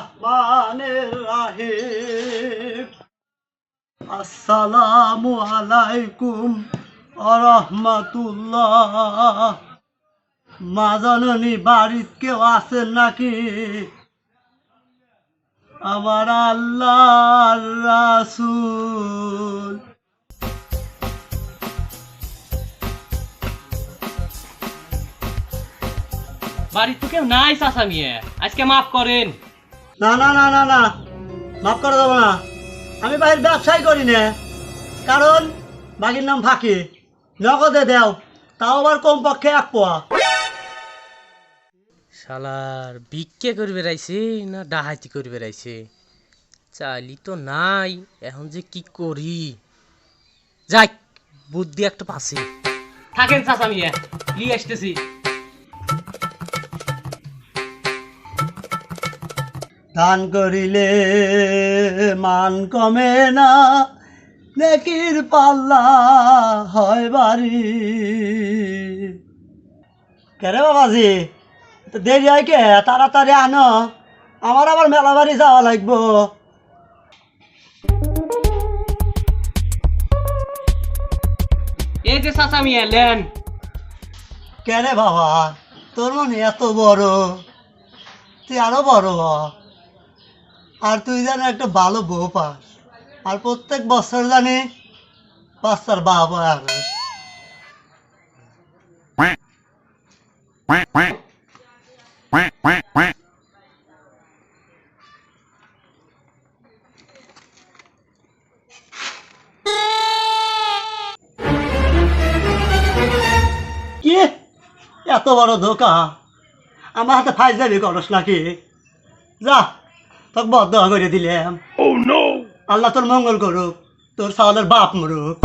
রহমানির রহিম। আসসালামু আলাইকুম ওয়া রাহমাতুল্লাহ। মা জননী বাড়িতে কেউ আছেন নাকি? আমার আল্লাহর রাসূল। বাড়িতে কেউ নাই চাচা মিয়া, আজকে মাফ করেন। না না না না না, মাফ করে দেবো না। আমি বাইরের ব্যবসায় করি না, কারণ বাকির নাম ফাঁকি। নগদে দেও, তাও আবার কমপক্ষে 1 পোয়া। শালার ভিক্ষে করে বেড়াইছে না ডাহাতি করে বেড়াইছে? চাইলি তো নাই, এখন যে কি করি। যাই, বুদ্ধি একটা পাচ্ছি। থাকেন চাচা মিয়া, নিয়ে আসতেছি। দান করিলে মান কমে না, নেকির পাল্লা হয় বাড়ি। কেরে বাবাজি, তো দেরি হয় কে? তাড়াতাড়ি আনো, আমার আবার মেলা বাড়ি যাওয়া লাগবো। এই যে চাচা মিয়া লেন। কেরে বাবা, তোর মনে এত বড়, তুই আরো বড় হ। আর তুই যেন একটা ভালো বউ পাস, আর প্রত্যেক বছর জানি বাচ্চার বাপ হয় আনিস। কি এত বড় ধোকা? আমার হাতে ফাইজ যাবি করস নাকি? যা, তোকে বদ্ধ করে দিলাম। আল্লাহ তোর মঙ্গল করুক, তোর সাওয়ালের বাপ মরুক।